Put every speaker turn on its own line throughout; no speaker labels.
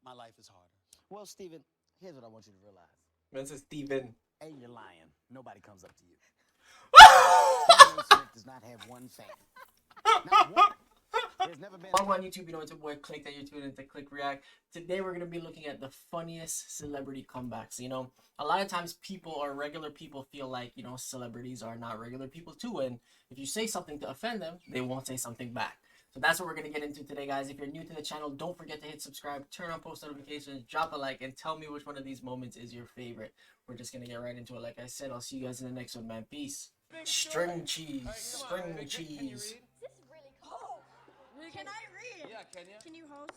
my life is harder.
Well, Steven, here's what I want you to realize.
Man says Steven.
A, you're lying. Nobody comes up to you. Stephen A. Smith does not have one fan. Not one. There's never been.
Welcome on YouTube. You know it's your boy Click that you're tuning into Click React. Today we're gonna be looking at the funniest celebrity comebacks. You know, a lot of times people or regular people feel like, you know, celebrities are not regular people too, and if you say something to offend them, they won't say something back. So that's what we're gonna get into today, guys. If you're new to the channel, don't forget to hit subscribe, turn on post notifications, drop a like, and tell me which one of these moments is your favorite. We're just gonna get right into it. Like I said, I'll see you guys in the next one, man. Peace. String cheese. String cheese.
Can I read?
Yeah, can you?
Can you host?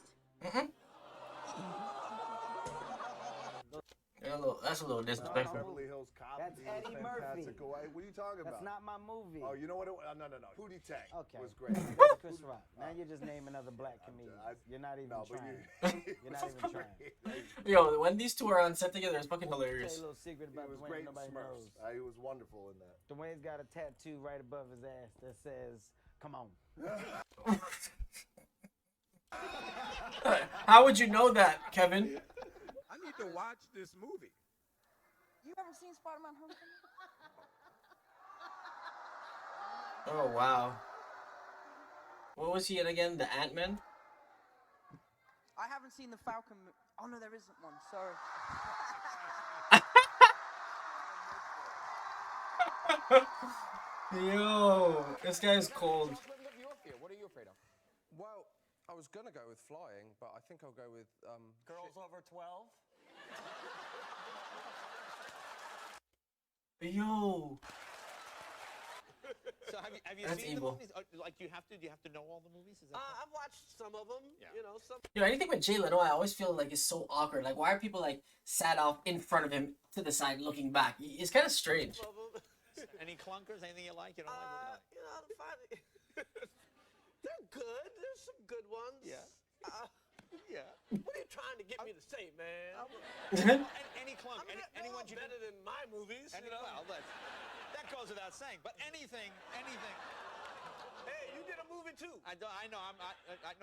Yeah, that's a little disrespectful.
Beverly Hills Cop.
That's
He was
Eddie Murphy.
fantastic. What are you talking
That's
about?
not my movie.
Oh, you know what? No. Pootie Tang
Okay.
was great.
That's Chris Rock. Now you're just naming other black comedians. You're not even
No, but
trying.
you.
You're not even trying.
Yo, when these two are on set together, it's fucking
Tell you
hilarious.
a little secret
He
about
was
Dwayne
great in
nobody knows.
Smurfs. He was wonderful in that.
Dwayne's got a tattoo right above his ass that says, "Come on."
How would you know that, Kevin?
I need to watch this movie.
You haven't seen Spider-Man Homecoming?
Oh, wow. What was he in again? The Ant-Man?
I haven't seen the Falcon. Oh no, there isn't one. Sorry.
Yo, this guy's cold.
What are you afraid of?
Well, I was gonna go with flying, but I think I'll go with
Girls over 12?
Yo.
So have you
That's
seen
evil.
the movies? Like, do you have to know all the movies? Is that
I've watched some of them.
Yeah.
You know, some.
Yo, anything with Jay Leno, I always feel like it's so awkward. Like, why are people like sat off in front of him to the side looking back? It's kind of strange.
Some of them.
any clunkers? Anything you like? You don't like?
You know, I'm fine. They're good. There's some good ones.
Yeah. Yeah.
What are you trying to get me to say, man?
Any clunk?
I mean, they're
Anyone
all
you
better than my movies.
Any,
You know?
well, that goes without saying. But anything.
Hey, you did a movie too.
I know. I know.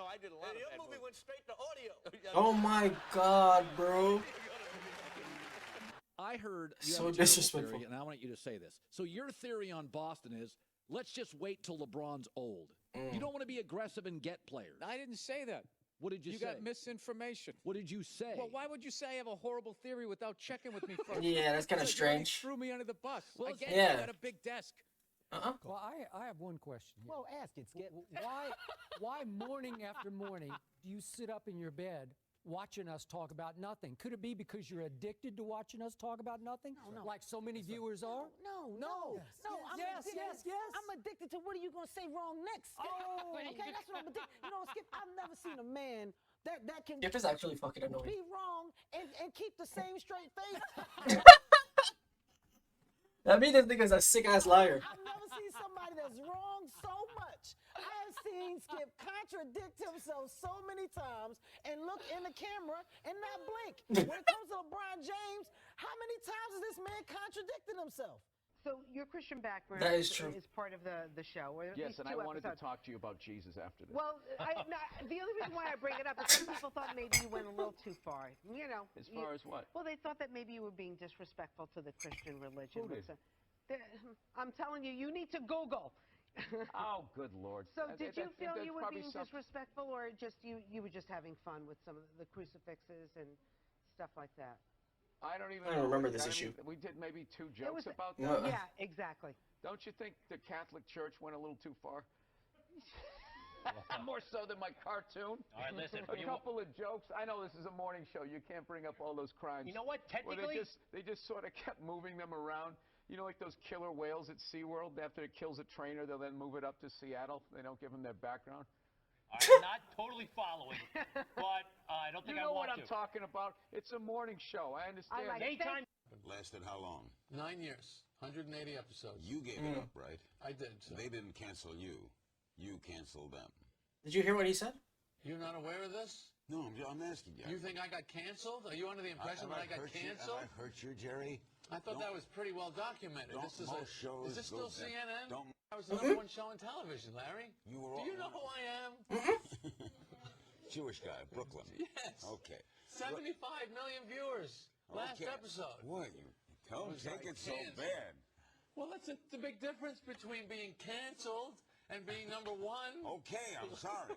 I did a lot
Hey,
of
your
bad
movie
movies.
went straight to audio.
Oh my god, bro.
I heard you
So
have a terrible
disrespectful.
theory, and I want you to say this. So your theory on Boston is, let's just wait till LeBron's old. You don't want to be aggressive and get players.
I didn't say that.
What did you say?
got misinformation.
What did you say?
Well, why would you say I have a horrible theory without checking with me first?
Yeah, that's kind of
It's like you already
strange.
threw me under the bus.
Well,
I get
yeah.
you got a big desk.
Well, I have one question here.
Well, ask it, Skip.
Why morning after morning do you sit up in your bed watching us talk about nothing? Could it be because you're addicted to watching us talk about nothing?
No.
Like so many viewers are?
No. I'm
Yes,
addicted.
yes.
I'm addicted to what are you gonna say wrong next?
Oh.
Okay, that's what I'm addicted. You know, Skip, I've never seen a man that can
Skip is actually fucking annoying.
be wrong and keep the same straight face.
That means this nigga's a sick ass liar.
I've never seen somebody that's wrong so much. I have seen Skip contradict himself so many times and look in the camera and not blink. When it comes to LeBron James, how many times has this man contradicted himself?
So your Christian background
That is true.
is part of the show. Or at
Yes,
least
and I
two
wanted
episodes.
to talk to you about Jesus after this.
Well, the only reason why I bring it up is some people thought maybe you went a little too far. You know.
As far as what?
Well, they thought that maybe you were being disrespectful to the Christian religion.
Who did?
I'm telling you, you need to Google.
Oh, good Lord.
So did you feel
that's
you were
probably
being disrespectful, or just you were just having fun with some of the crucifixes and stuff like that?
I don't even
I don't remember this
I
issue.
mean, we did maybe two
It was-
jokes about
No.
that.
Yeah, exactly.
Don't you think the Catholic Church went a little too far? More so than my cartoon.
All right, listen.
A couple of jokes. I know this is a morning show. You can't bring up all those crimes.
You know what?
Where
Technically,
they just sort of kept moving them around. You know, like those killer whales at SeaWorld. After it kills a trainer, they'll then move it up to Seattle. They don't give them their background.
I'm not totally following, but I don't
You
think
know
I
what
want
I'm talking about. It's a morning show. I understand.
like it.
Daytime.
Lasted how long?
9 years, 180 episodes.
You gave it up, right?
I did. So.
They didn't cancel you. You canceled them.
Did you hear what he said?
You're not aware of this?
No, I'm asking you.
You think I got canceled? Are you under the impression that I got canceled?
Have I hurt you, Jerry?
I thought that was pretty well documented.
Most shows
Is this still
go down.
CNN?
Don't
I was the number one show on television, Larry.
you were
Do you know who I am?
Jewish guy, Brooklyn.
Yes.
Okay.
75 million viewers last
Okay.
episode.
What? You don't take it so
canceled.
bad.
Well, that's the big difference between being canceled and being number one.
Okay, I'm sorry.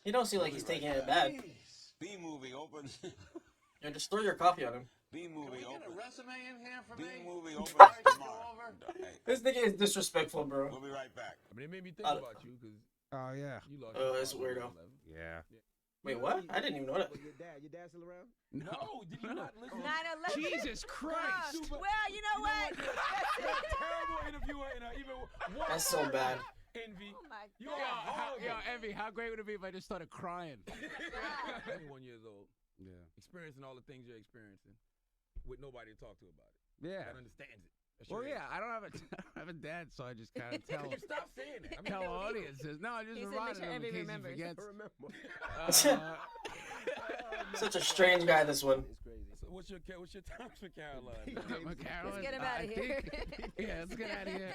He don't seem like he's taking it bad.
B-movie opens.
You just throw your coffee on him.
Can we
B-movie
get a
opens.
resume in here for me?
B-movie opens
Before I go
tomorrow.
over?
Hey,
This nigga is disrespectful, bro.
we'll be right back.
I mean, it made me think about you because
Oh, yeah.
you lost.
Oh,
your
that's
father at
weirdo.
11.
Yeah.
Wait, what? I didn't even know that.
Your dad still around?
No, did you not listen?
9/11.
Jesus Christ!
Well, you know what?
Terrible interviewer and even one
That's so
word
bad.
Envy.
Oh my
You
God.
are horrible.
Envy, how great would it be if I just started crying?
21 years old.
Yeah.
Experiencing all the things you're experiencing with nobody to talk to about it.
Yeah.
That understands it. That's
Well,
your
yeah, I don't have a dad, so I just kind of tell
age. Stop saying that. I mean,
tell audiences. No, I just
He said
reminded
make sure
him in
Envy
case
remembers.
he forgets.
Such a strange guy, this one.
It's crazy.
So what's your times for Caroline?
Carolyn,
Let's get him out of
I
here.
think- yeah, let's get out of here.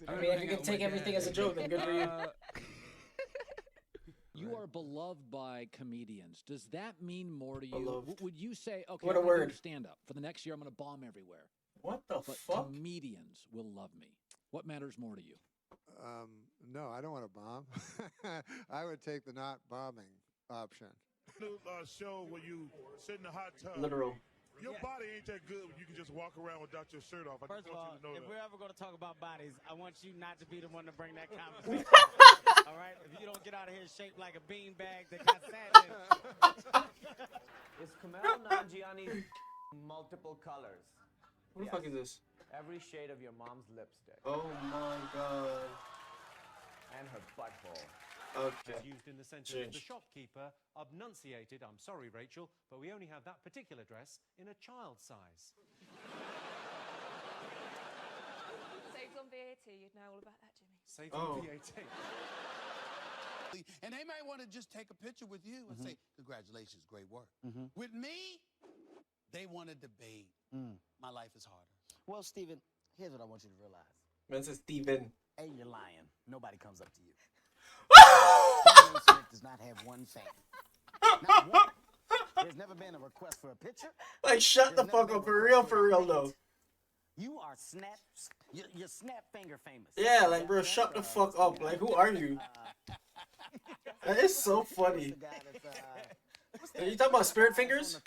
I mean, if you can take everything as a joke, then good for you.
You are beloved by comedians. Does that mean more to you?
Beloved.
Would you say, okay,
What a
I'm gonna do
word.
stand up for the next year? I'm going to bomb everywhere.
What the
But
fuck?
comedians will love me. What matters more to you?
No, I don't want to bomb. I would take the not bombing option.
Show where you sit in the hot tub.
Literal.
Your body ain't that good when you can just walk around without your shirt off. I
First
just
of all,
want you to know
if
that.
we're ever going to talk about bodies, I want you not to be the one to bring that conversation. All right? If you don't get out of here shaped like a beanbag that got sand in it.
Is Kumail Nanjiani multiple colors?
What the fuck is this?
Every shade of your mom's lipstick.
Oh my god.
And her butthole.
Okay.
Used in the sentence,
Change.
the shopkeeper obnunciated, I'm sorry, Rachel, but we only have that particular dress in a child size.
Saved on VAT. You'd know all about that, Jimmy.
Saved
Oh.
on VAT.
And they might want to just take a picture with you and say, congratulations, great work.
Mm-hmm.
With me, they want to debate. My life is harder.
Well, Stephen, here's what I want you to realize.
Man says Steven.
A, you're lying. Nobody comes up to you. Stephen A. Smith does not have one fan. Not one. There's never been a request for a picture.
Like, shut the
There's never
fuck
been
up
a
for
request
real
a
though.
date. You are you're snap finger famous.
Yeah, like, bro, shut the fuck up. Like, who are you? That is so funny. Are you talking about spirit fingers?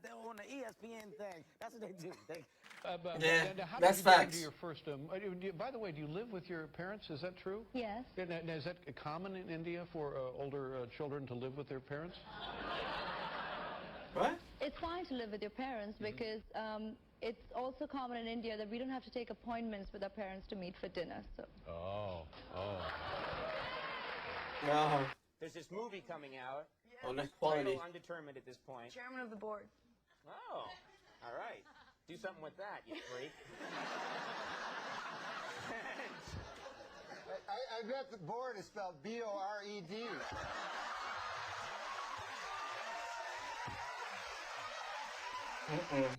They're on the ESPN thing. That's what they do.
Yeah,
how
that's
did you get
facts.
into your first? By the way, do you live with your parents? Is that true?
Yes.
Now, is that common in India for older children to live with their parents?
What?
It's fine to live with your parents because it's also common in India that we don't have to take appointments with our parents to meet for dinner. So.
Oh.
No.
There's this movie coming out.
Oh, that's quality.
Title undetermined at this point.
Chairman of the board.
Oh, all right. Do something with that, you freak.
I bet the board is spelled B-O-R-E-D.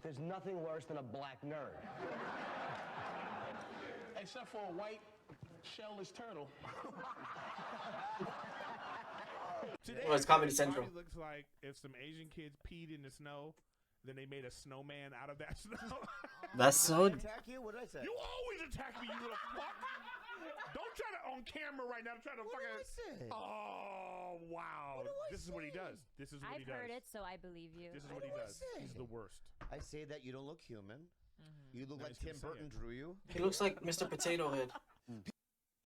There's nothing worse than a black nerd.
Except for a white shellless turtle.
Well, it's Comedy Central.
It looks like if some Asian kids peed in the snow, then they made a snowman out of that snow.
That's so.
Attack you? What did I say?
You always attack me, you little fuck. Don't try to on camera right now. Try to
What
fucking.
did I say?
Oh wow! This is what he does. This is what he
I've
does.
heard it, so I believe you.
This is what he does. He's the worst.
I say that you don't look human. You look
Nice
like
to
Tim
see
Burton
it.
drew you.
He looks like Mr. Potato Head.